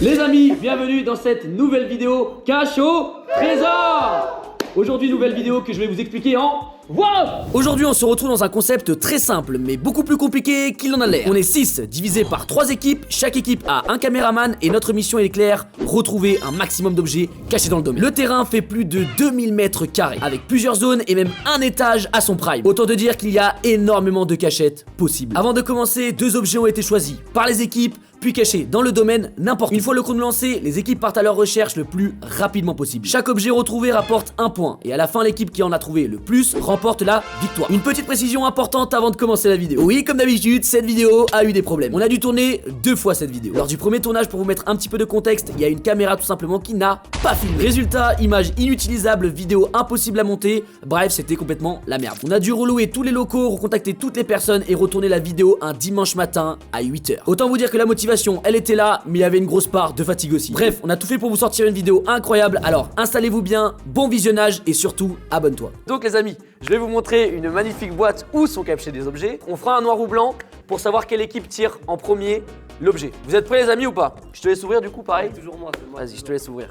Les amis, bienvenue dans cette nouvelle vidéo cache au trésor. Aujourd'hui, nouvelle vidéo que je vais vous expliquer en wow. Aujourd'hui, on se retrouve dans un concept très simple, mais beaucoup plus compliqué qu'il en a l'air. On est 6, divisés par 3 équipes. Chaque équipe a un caméraman et notre mission est claire, retrouver un maximum d'objets cachés dans le domaine. Le terrain fait plus de 2000 mètres carrés, avec plusieurs zones et même un étage à son prime. Autant de dire qu'il y a énormément de cachettes possibles. Avant de commencer, 2 objets ont été choisis par les équipes, puis cachés dans le domaine n'importe où. Une fois le chrono lancé, les équipes partent à leur recherche le plus rapidement possible. Chaque objet retrouvé rapporte un point, et à la fin, l'équipe qui en a trouvé le plus remporte la victoire. Une petite précision importante avant de commencer la vidéo. Oui, comme d'habitude, cette vidéo a eu des problèmes. On a dû tourner 2 fois cette vidéo. Lors du premier tournage, pour vous mettre un petit peu de contexte, il y a une caméra tout simplement qui n'a pas filmé. Résultat, image inutilisable, vidéo impossible à monter. Bref, c'était complètement la merde. On a dû relouer tous les locaux, recontacter toutes les personnes et retourner la vidéo un dimanche matin à 8h. Autant vous dire que la motivation, elle était là, mais il y avait une grosse part de fatigue aussi. Bref, on a tout fait pour vous sortir une vidéo incroyable. Alors installez-vous bien, bon visionnage et surtout abonne-toi. Donc les amis, je vais vous montrer une magnifique boîte où sont cachés des objets. On fera un noir ou blanc pour savoir quelle équipe tire en premier l'objet. Vous êtes prêts les amis ou pas? Je te laisse ouvrir du coup, pareil. Toujours moi. Vas-y, je te laisse ouvrir.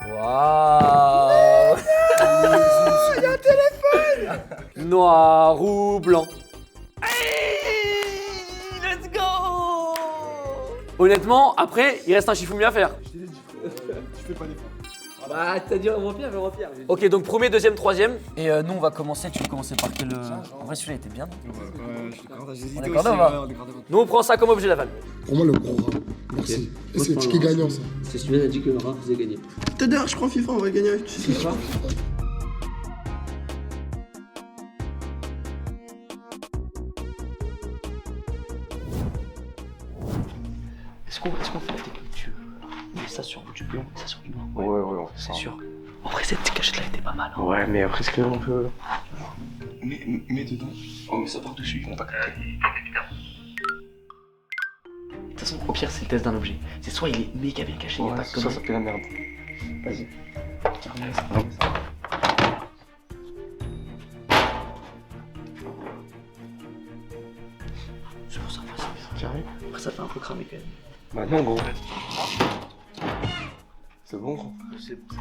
Waouh. Il y a un téléphone. Noir ou blanc? Let's go. Honnêtement, après, il reste un Shifumi à faire. Je t'ai dit, tu fais pas d'effort. Bah, t'as dit vampire. Ok, donc premier, deuxième, troisième. Et nous, on va commencer. Tu veux commencer par quel. En vrai, celui-là était bien. Ouais, je suis d'accord, j'ai On hésité est aussi. d'accord, Ouais, on est d'accord. Nous, on prend ça comme objet, la vanne. Pour moi, le gros rat. Merci. Et c'est le ticket gagnant, ça. C'est celui-là qui a dit que le rat faisait gagner. D'ailleurs, je crois FIFA, on va gagner avec FIFA. Est-ce qu'on fait la technique du. On met ça sur du blanc et ça sur du noir? Ouais, on fait ça. C'est sûr. En vrai, cette cachette-là était pas mal. Hein. Ouais, mais après, est-ce qu'on peut. Mets dedans. Oh, mais ça par-dessus, ils vont pas capter. De toute façon, au pire, c'est le test d'un objet. C'est soit il est méga bien caché, il n'y a pas de ça, conneries. ça fait la merde. Vas-y. C'est pour ça, c'est bien. Carré. Après, ça fait un peu cramer quand même. Bah non, gros. C'est bon, gros. C'est bon.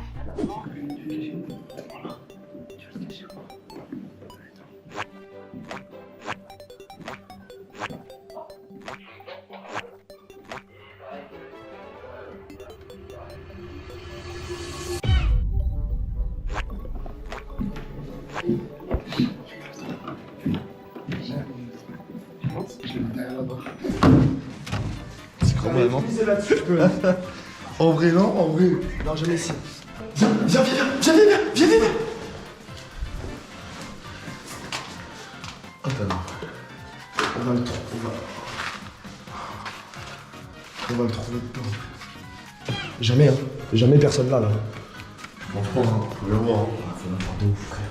C'est quand même, non? En vrai, non? En vrai. Non, jamais ici. Viens. Attends. On va le trouver. On va le trouver dedans. Jamais, hein. Jamais personne là. Franchement, faut le voir. C'est n'importe où, frère.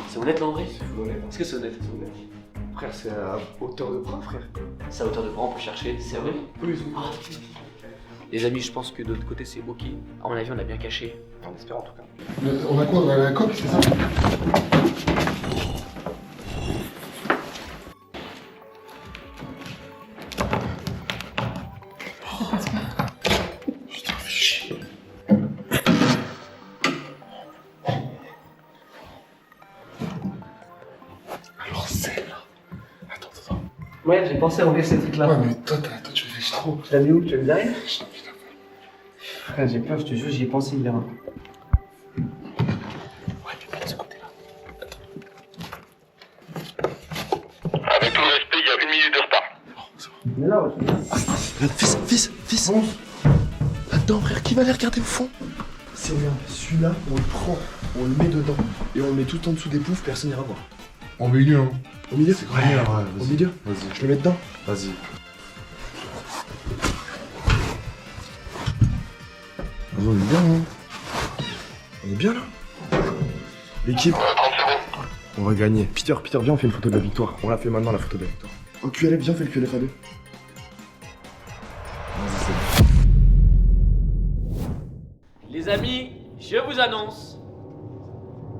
C'est honnête là en vrai? Est-ce que c'est honnête? Frère, c'est à hauteur de bras, frère. C'est à hauteur de bras, on peut chercher, c'est vrai? Plus. Ah. Les amis, je pense que de l'autre côté c'est ok. À mon avis, on a bien caché. On espère en tout cas. On a quoi? On a la coque, c'est ça? Putain, fais chier. Alors c'est là. Attends. Ouais, j'ai pensé à enlever ces trucs là. Ouais, mais toi, tu réfléchis trop. Tu l'as mis où? Tu l'as mis derrière? Putain. Frère, j'ai peur, je te jure, j'y ai pensé hier. Ouais, mais pas de ce côté-là. Avec tout le respect, il y a 1 minute de retard. Mais là, ouais. Fils. Là-dedans, frère, qui va aller regarder au fond? C'est rien. Celui-là, on le prend, on le met dedans et on le met tout en dessous des poufs, personne n'ira voir. En milieu, hein. Au milieu? C'est grave, ouais, Au vas-y. milieu? Vas-y. Je le mets dedans? Vas-y. On est bien, hein. On est bien là. L'équipe, on va gagner. Peter, viens, on fait une photo de la victoire. On la fait maintenant, la photo de la victoire. Au QLF, viens, fais le QLF à deux. Vas-y, c'est bon. Les amis, je vous annonce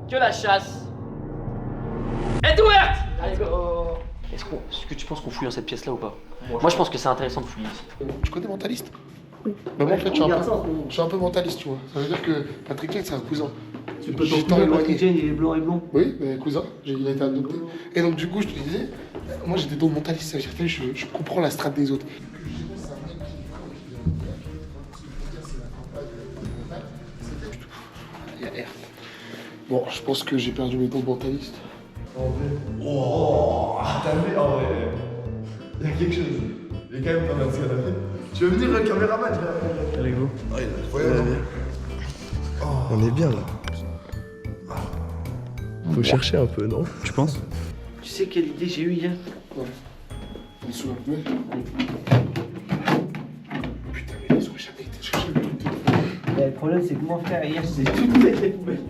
que la chasse est ouverte. Est-ce que tu penses qu'on fouille dans cette pièce-là ou pas? Moi, je pense que c'est intéressant de fouiller ici. Tu connais Mentaliste? Oui. Mais moi, en fait, je suis un peu mentaliste, tu vois. Ça veut dire que Patrick Jane, c'est un cousin. Tu peux t'en trouver, Patrick Jane, il est blanc et blond. Oui, mais cousin, il a été adopté. Et donc, du coup, je te disais, moi, j'étais dans le mentaliste, ça veut dire que je comprends la strate des autres. Il y a R. Bon, je pense que j'ai perdu mes dons de mentaliste. En vrai. Oh, t'as vu en vrai. Il y a quelque chose. Il est quand même pas mal ce qu'elle a fait. Tu veux venir le caméraman? Avec vous. Oh, il est incroyable. On est bien là. Faut chercher un peu, non? Tu penses? Tu sais quelle idée j'ai eue hier? Ils sont un peu. Putain, mais ils ont jamais été chercher le truc. Le problème, c'est que moi, frère, hier, c'est tout mettre les poubelles.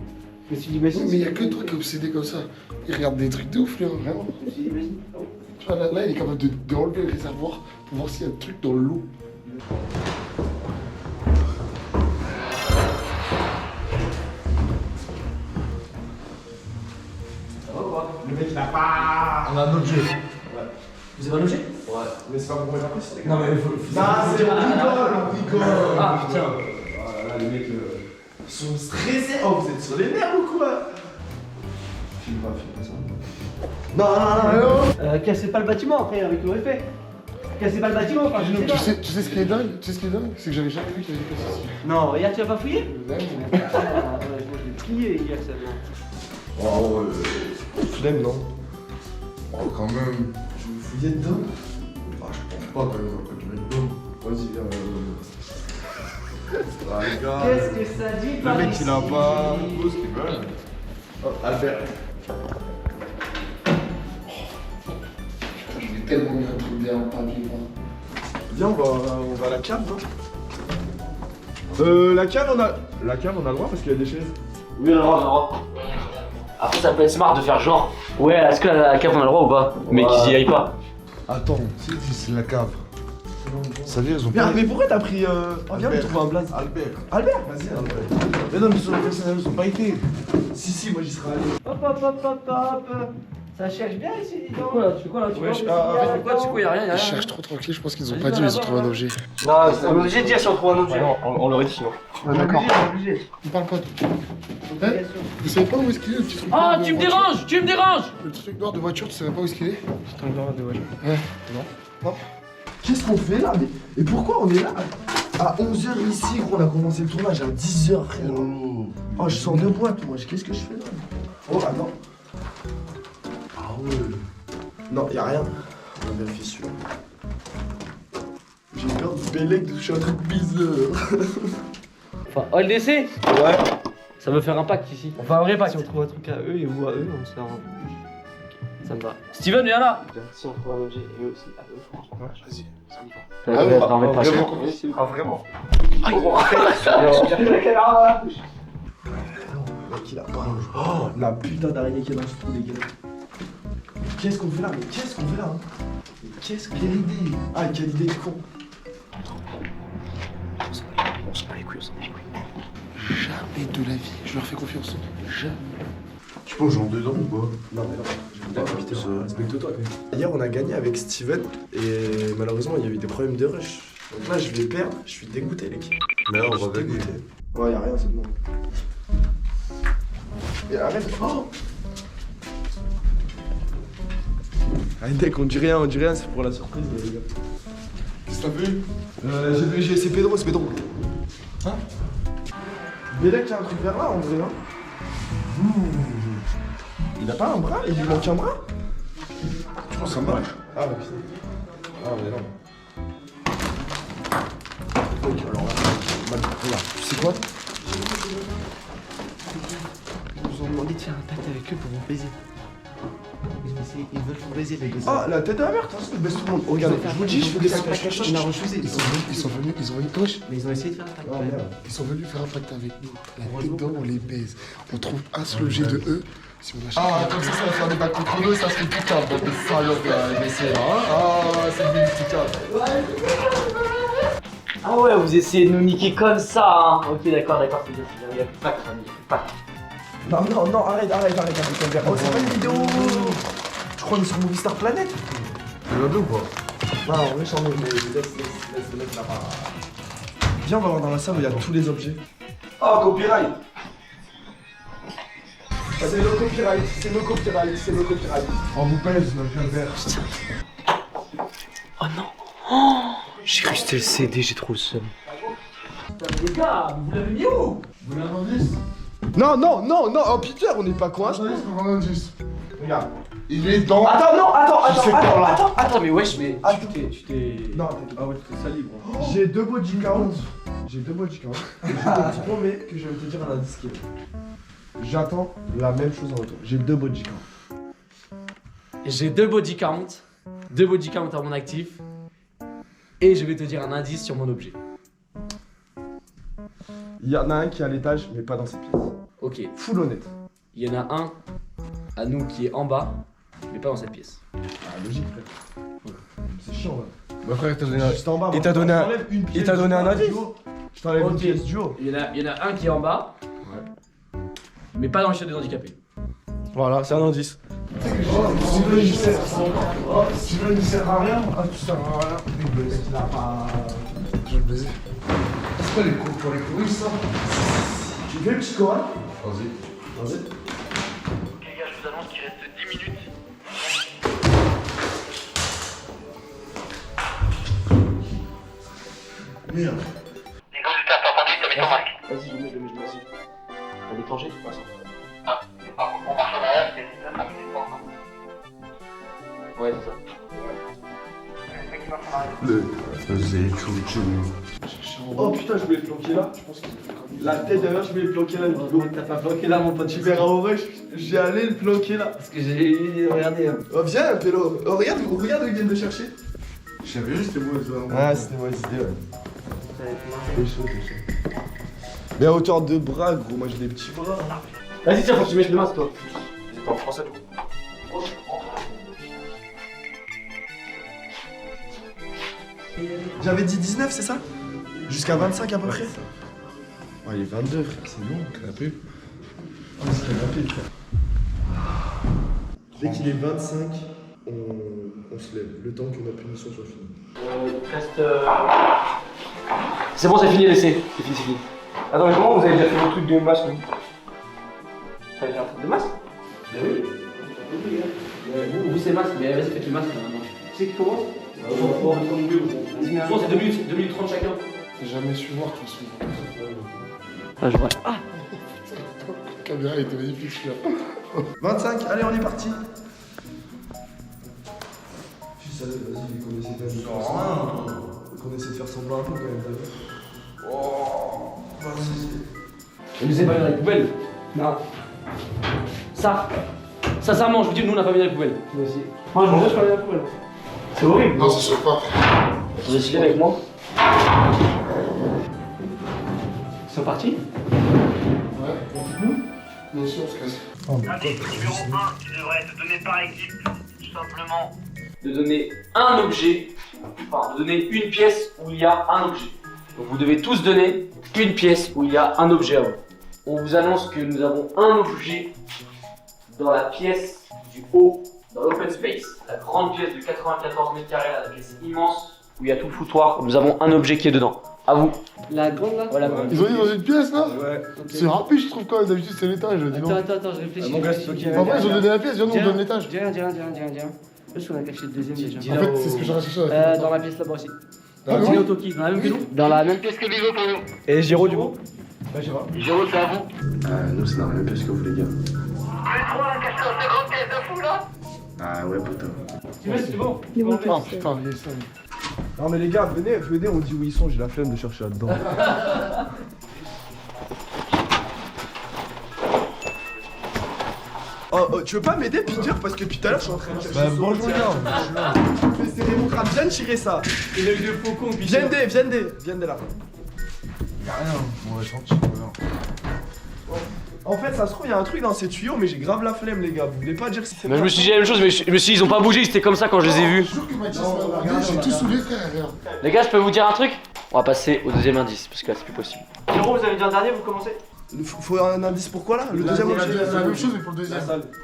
Je me suis dit, Mais il y a que toi qui es obsédé comme ça. Il regarde des trucs de ouf, là, vraiment. Tu vois, là, il est capable de enlever le réservoir pour voir s'il y a un truc dans l'eau. Le mec il a pas. On a un objet. Vous avez un objet? Ouais. Mais c'est pas pour moi après, c'était. Non, mais il faut. Non, c'est on rigole. Ah putain. Voilà, les mecs sont stressés. Oh, vous êtes sur les nerfs ou quoi? Filme pas ça. Non. cassez pas le bâtiment après avec l'OFP. Cassez pas le bâtiment, enfin, je ne Tu sais ce qui est dingue? C'est que j'avais jamais vu qu'il y avait passé ici. Non, hier, tu vas pas fouiller? Ouais, Je l'ai plié hier, ça vient. Oh, flemme, non? oh, quand même. Je vous fouillais dedans? Ah, je pense pas quand même. Quand tu mets dedans. Vas-y, viens. Ah, les gars. Qu'est-ce que ça dit, Le mec il a pas. Pose qu'il veut. Oh, Albert. Je vais tellement mis un truc bien en papier, moi. Viens, on va à la cave, non? La cave, on a le droit parce qu'il y a des chaises. Oui, on a le droit. Après, ça peut être smart de faire genre. Ouais, est-ce que la cave on a le droit ou pas? Mais qu'ils y aillent pas. Attends, c'est la cave. Ça veut dire, ils ont pas. Mais pourquoi t'as pris. Viens, on trouve un blaze. Albert, vas-y, Albert. Mais non, mais sur le personnel, ils ont pas été. Si, moi j'y serais allé. Hop. Ça cherche bien ici, dis donc. Tu fais quoi là? Tu Ouais, fais quoi? Y'a rien, Ils cherchent trop tranquille, je pense qu'ils ont pas dit, mais ils ont trouvé un objet. Non, c'est obligé de dire si on trouve un objet. On l'aurait dit sinon. D'accord. On parle pas de. Hein? Vous savez pas où est-ce qu'il est le petit truc Ah, noir de tu me voiture? déranges! Tu me déranges! Le petit truc noir de voiture, tu savais pas où est-ce qu'il est? C'est un grand de voiture. Ouais. Non. Qu'est-ce qu'on fait là? Et pourquoi on est là? À 11h ici, gros, on a commencé le tournage à 10h, frère. Oh, je sors de boîte, moi. Qu'est-ce que je fais là? Oh, attends. Ah ouais. Non, y'a rien. On va vérifier sûr. J'ai peur du bélec de toucher un truc bizarre. Enfin, LDC? Ouais. Ça veut faire un pacte ici. Enfin, un vrai pacte. Si on trouve un truc à eux et vous à eux, on se fait un. Ça me va. Steven, viens là! Si on trouve un objet, et eux aussi. Vas-y. Ça va être un vrai pacte. Ah, vraiment? Mec, il a pas un. Oh, la putain d'araignée qui est dans ce trou dégueulasse. Qu'est-ce qu'on fait là? Mais qu'est-ce qu'on fait là? Mais quelle idée? Ah, quelle idée de con. On s'en bat les couilles. Jamais de la vie, je leur fais confiance. Jamais. Tu penses genre dedans ou quoi? Non, mais non. Respecte-toi quand même. Hier, on a gagné avec Steven et malheureusement, il y a eu des problèmes de rush. Donc là, je vais perdre. Je suis dégoûté, l'équipe. Mais là, on va gagner. Ouais, y'a rien, c'est bon. Et arrête. Oh! Allez, mec, on dit rien, c'est pour la surprise, les gars. Qu'est-ce que t'as vu? C'est Pedro, Hein? Bélec, il y a un truc vers là, en vrai, hein? Il a pas un bras? Il lui manque un bras? Oh, ça marche. Ah, bah putain. Ah, mais non. Ok, alors là, regarde, tu sais quoi? Ils nous ont demandé de faire un pacte avec eux pour vous baiser. Ils veulent vous baiser, les gars. Ah, la tête de la merde, je baisse tout le monde. Regardez, je vous dis, je fais des pactes. On a refusé. Ils sont venus, wesh. Mais ils ont essayé de faire un pacte. Oh merde. Ils sont venus faire un pacte avec nous. La tête d'homme, on les baise. On trouve un seul objet de eux. Si on achète. Ah, comme ça va faire des pactes contre nous, ça se fait tout tard, bande de salopes là, c'est là, hein? Ah, c'est devenu tout tard. Ah ouais, vous essayez de nous niquer comme ça, hein. Ok, d'accord, c'est bien. Il y a plus de pacte, il y a plus de pacte. Non, non, non, arrête. Oh, c'est pas une vidéo. Je crois qu'on est sur Movistar Planet. Tu vas deux ou pas? Non, on est sur mais laisse le mec là-bas. Viens, on va voir dans la salle où il y a tous les objets. Oh, copyright. C'est le copyright. On vous pèse, je viens de faire. Oh non. Oh, j'ai cru que c'était le CD, j'ai trop le seum. Les gars, vous l'avez mis où? Vous l'avez un indice? Non, oh Peter, on n'est pas coin. Un indice. Regarde. Il est dans. Attends, mais wesh, mais tu t'es. Non, Ah ouais, tu t'es sali, gros. j'ai deux body counts. Je te promets que je vais te dire un indice qui est. J'attends la même chose en retour. J'ai deux body counts. J'ai 2 body count. 2 body count à mon actif. Et je vais te dire un indice sur mon objet. Il y en a un qui est à l'étage, mais pas dans cette pièce. Ok. Full honnête. Il y en a un à nous qui est en bas, mais pas dans cette pièce. Ah, logique, frère. C'est chiant, là. Bah, frère, t'as donné Juste en bas. Il t'a donné un- il t'a donné un indice. Je t'enlève une Ok. pièce du haut. Il y en a un qui est en bas, mais pas dans le chien des handicapés. Voilà, c'est un indice. Steven, il sert à rien. Ah, tu sers à rien. Il a pas. Je vais le baiser. C'est pas les coups pour les couilles, ça? Tu fais le petit choral? Vas-y. Les gars, je vous annonce qu'il reste 10 minutes. Merde. Les gars, j'étais entendu, t'as mis ton masque. Vas-y, je le mets. À l'étranger, c'est pas ça. Par contre, on marche en arrière, c'est 19 minutes pour encore. Ouais, c'est ça. Le mec qui marche en arrière. Oh putain, je voulais le planquer là. Je pense que la tête derrière, je voulais le planquer là. T'as pas planqué là, mon pote. Tu verras au vrai, j'ai allé le planquer là. Parce que j'ai regardé. Oh, viens, Pélo. Oh, regarde où ils viennent de chercher. Je savais juste c'était moi, ça. Ah, c'était mauvaise idée, ouais. T'es chaud. Mais à hauteur de bras, gros, moi j'ai des petits bras. Vas-y, tiens, faut que tu mettes le masque, toi. C'est en français, du coup. J'avais dit 19, c'est ça? Jusqu'à 25 à peu près? Oh, il est 22, frère, c'est long. Canapé. Ah, c'est très rapide, frère. Dès qu'il est 25, on se lève. Le temps que ma punition soit finie. Il reste. C'est bon, c'est fini, laissez. C'est fini. Attends, mais comment vous avez déjà fait vos trucs de masque, vous? Vous avez fait un truc de masque? Ben oui. Vous c'est masque, mais vas-y, faites le masque maintenant. Tu sais comment? Souvent c'est 2 minutes 30 chacun. J'ai jamais su voir tout ça. Ah, je vois. La caméra était magnifique, celui-là. 25, allez, on est parti. Je suis sérieux, vas-y, qu'on essaie de faire semblant un peu quand même, t'as vu? Oh, vas-y. Ne laissez pas mis dans les poubelles. Non. Ça, sincèrement, je vous dis, nous on n'a pas mis dans les poubelles. Moi aussi. Moi, je me lâche pas la poubelle. C'est horrible. Non, c'est sûr pas. Vous décidez avec moi? Ils sont partis? Ouais. Bien sûr, on se casse. Indice numéro 1, tu devrais te donner par équipe, tout simplement. De donner un objet, enfin de donner une pièce où il y a un objet. Donc vous devez tous donner une pièce où il y a un objet à vous. On vous annonce que nous avons un objet dans la pièce du haut, dans l'open space, la grande pièce de 94 mètres carrés, la pièce immense où il y a tout le foutoir. Nous avons un objet qui est dedans. À vous. La grande là? Voilà. Ils ont dit dans une pièce là? Ouais. C'est rapide, je trouve quand même. D'habitude, c'est l'étage. Dis donc. Attends, je réfléchis. En vrai, ils ont donné la pièce, viens, nous on donne l'étage. Dis rien. Parce qu'on a caché le deuxième déjà. En fait, c'est ce que j'ai recherché avec Dans la pièce là-bas aussi. Ah Dis bon? au Toki, dans la même que nous? Dans la même pièce que Bigo pour nous. Et Giro du coup. Giro, c'est à vous. Nous, c'est dans la même pièce que vous, les gars. Tous les trois, là, cachés dans cette grande pièce de fou, là. Ah ouais, putain. Tu veux, c'est bon? Oh putain, il est sale. Non, mais les gars, venez, on dit où ils sont, j'ai la flemme de chercher là-dedans. Oh, tu veux pas m'aider, Peter? Parce que depuis tout à l'heure, je suis en train de chercher. Bah, ce bonjour, truc. gars. Je vais serrer mon crâne, viens de tirer ça. Et l'œil de faucon, puis Viens de là. Y'a rien. On va sentir. En fait, ça se trouve, il y a un truc dans ces tuyaux, mais j'ai grave la flemme, les gars. Vous voulez pas dire si c'est Mais je me suis dit la même chose, mais je me suis dit ils ont pas bougé, c'était comme ça quand je les ai vus. Je jure que Mathis m'a regardé, j'ai tout saoulé, frère. Regarde. Les gars, je peux vous dire un truc? On va passer au deuxième indice, parce que là c'est plus possible. Giro, vous avez dit un dernier, vous commencez? Faut un indice pourquoi là? Le deuxième objet? C'est la même chose, mais pour le deuxième.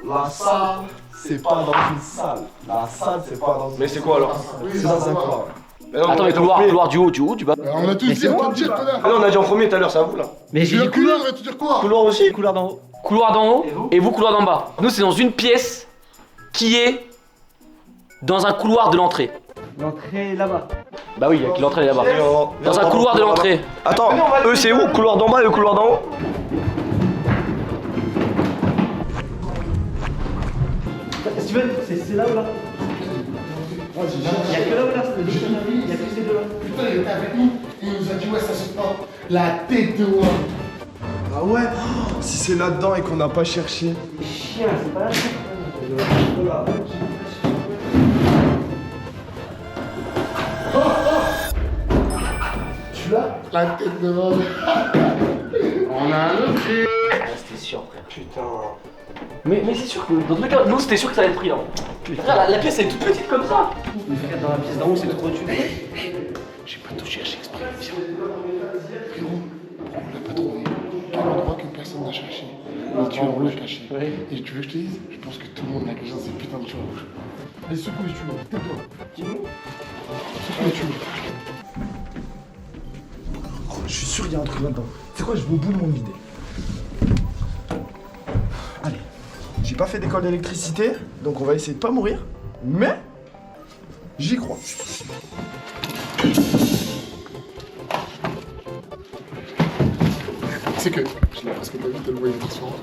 La salle, c'est pas dans une salle. La salle, c'est pas dans une. Mais c'est quoi alors? C'est dans un couloir. Attends, mais couloir du haut, du bas. On a tous dit, on a dit tout à l'heure. Ah non, on a dit en premier tout à l'heure, c'est à vous là. Mais J'ai dit couloir, on va te dire quoi? Couloir aussi? Couloir d'en haut. Couloir d'en haut et vous couloir d'en bas. Nous, c'est dans une pièce qui est dans un couloir de l'entrée. L'entrée là-bas. Bah oui, l'entrée est là-bas. Dans un couloir de l'entrée. Attends, eux c'est où? Couloir d'en bas et couloir d'en haut? Steven, c'est là ou là? Il y a que là ou là? Il y a que ces deux-là. Putain, il était avec nous, il nous a dit ouais, ça se passe. La tête de moi. Ah ouais? Oh, si c'est là-dedans et qu'on n'a pas cherché. Chien, c'est pas là. Tu l'as? La tête de moi. On a un objet. C'était sûr, frère. Putain. Mais c'est sûr que dans tous les cas, nous, c'était sûr que ça allait être pris là. Frère, la pièce elle est toute petite comme ça. Regarde dans la pièce d'en haut, c'est trop dessus. J'ai pas tout cherché exprès. Viens. Frérot, on l'a pas trouvé. Quel endroit que personne n'a cherché. Les tueurs, on l'a caché. Et tu veux que je te dise? Je pense que tout le monde l'a caché dans ces putains de tueurs rouges. Allez, secoue les tueurs. Tais-toi. Secoue les tueurs. Oh, je suis sûr qu'il y a un truc là-dedans. C'est quoi? Je vais au bout de mon idée. Allez. J'ai pas fait d'école d'électricité, donc on va essayer de pas mourir. Mais j'y crois. C'est que je l'ai presque pas vu tellement il est transparent.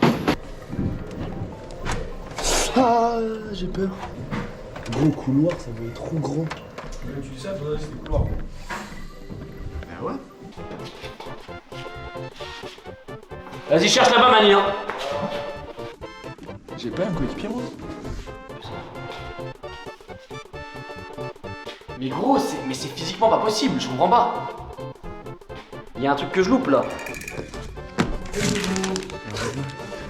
Ah, j'ai peur. Gros couloir, ça doit être trop grand. Tu dis ça, faudrait que c'était couloir. Ah ouais? Vas-y, cherche là-bas, Mani. Hein. J'ai pas un coéquipier moi. Mais gros, c'est physiquement pas possible, je comprends pas. Il y a un truc que je loupe là.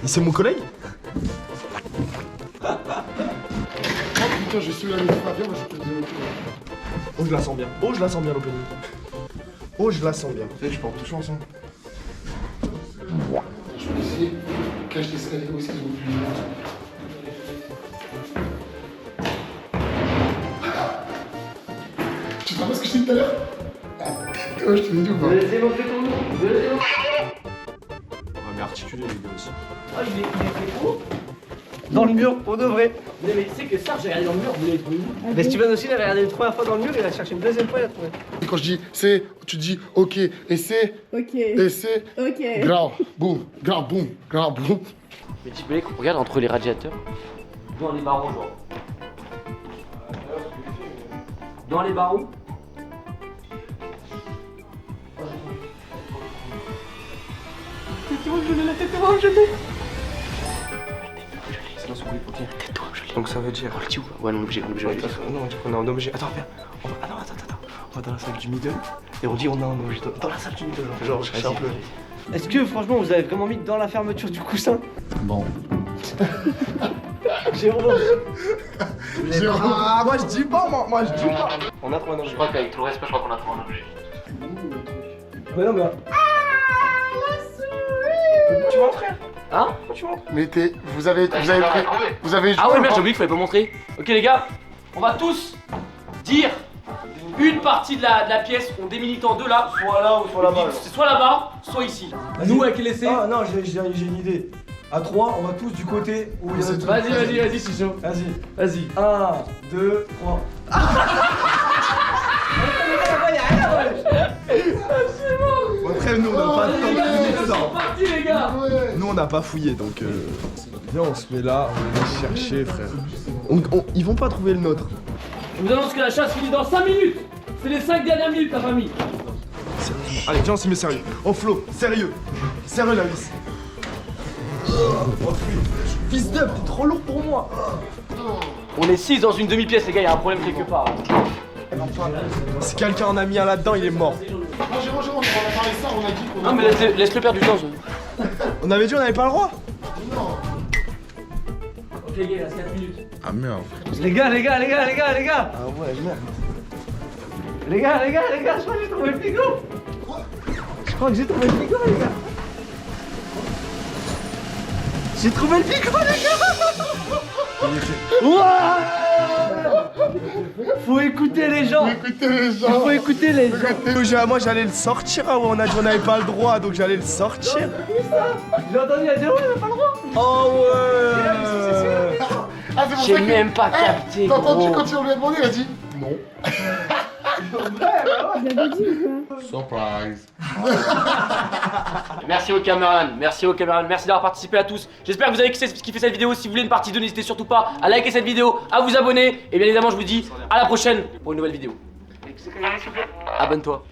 Et c'est mon collègue? Putain, je suis là, mais pas bien, moi je te dis. Oh, je la sens bien. Oh, je la sens bien l'opening. Oh, je la sens bien. Tu sais, je porte tout chance, hein. Je vais essayer. Cache tes escaliers aussi, ils vont plus vite. Tu te rappelles ce que je t'ai dit tout à l'heure? Ouais, je te l'ai dit ou pas? Deuxième objet pour nous. Deuxième objet. On va m'articuler les gars aussi. Ah, il est fait où? Dans le mur, pour de vrai. Mais tu sais que ça, j'ai regardé dans le mur, vous l'avez trouvé où? Mais Steven aussi, il avait regardé une première fois dans le mur, il a cherché une deuxième fois, il a trouvé. Et quand je dis c'est, tu dis ok, et c'est, Ok. et c'est, Ok. grave, boum, grave, boum, grave, boum. Mais petit Blake, regarde entre les radiateurs. Dans les barreaux, genre. Dans les barreaux. Donc ça veut dire. Oh, le petit ou pas? Ouais, non, l'objet. Non, on dit qu'on a un objet. Attends, viens. Attends. On va dans la salle du middle et on dit on a un objet. Dans la salle du middle, genre je sais un peu. Est-ce que franchement vous avez vraiment mis dans la fermeture du coussin? Bon. Jérôme. Ah, moi je dis pas, moi je dis pas. On a trouvé un Je objet. crois qu'avec tout le respect, je crois qu'on a trouvé un objet. Ouais, non, mais. Tu montres frère? Hein? Tu montres? Mais vous avez pris, vous avez joué Ah ouais, ou merde, pas? j'ai oublié qu'il fallait pas montrer. Ok, les gars, on va tous dire une partie de la pièce. On démilite en deux là. Soit là ou soit là-bas. C'est soit là-bas, soit ici. Nous, avec les essais. Ah non, j'ai une idée. À 3, on va tous du côté où il y a le truc. Vas-y, je suis chaud. Vas-y. 1, 2, 3. Après, nous on n'a pas le temps de fouiller C'est ça. parti, les gars. Nous on n'a pas fouillé donc. Viens, on se met là, on va chercher, frère. Ils vont pas trouver le nôtre. Je vous annonce que la chasse finit dans 5 minutes. C'est les 5 dernières minutes, la famille. Allez, viens, on s'y met sérieux. Oh, Flo, sérieux. Sérieux, la vis. Fils d'up, t'es trop lourd pour moi. On est 6 dans une demi-pièce, les gars, il y a un problème quelque part. Si quelqu'un en a mis un là-dedans, il est mort. Non, Jérôme, on a parlé ça, on a dit qu'on. Non, mais laisse-le perdre du temps. Ça. On avait dit on n'avait pas le droit. Ok, les gars, il reste 4 minutes. Ah merde. Les gars. Ah ouais, merde. Les gars, je crois que j'ai trouvé le frigo. Je crois que j'ai trouvé le frigo, les gars. J'ai trouvé le micro, les gars. Ouah. Faut écouter les gens. Écoutez les gens. Faut écouter les gens. Moi j'allais le sortir, hein, on a dit on n'avait pas le droit donc j'allais le sortir. J'ai entendu la dire ouais, on a pas le droit. Oh ouais. Ah, c'est pour J'ai ça que- même pas Eh, capté, t'as entendu gros. quand on lui a demandé, il a dit non. Surprise. Merci aux caméramans, merci d'avoir participé à tous. J'espère que vous avez kiffé cette vidéo. Si vous voulez une partie 2, n'hésitez surtout pas à liker cette vidéo, à vous abonner. Et bien évidemment, je vous dis à la prochaine pour une nouvelle vidéo. Abonne-toi.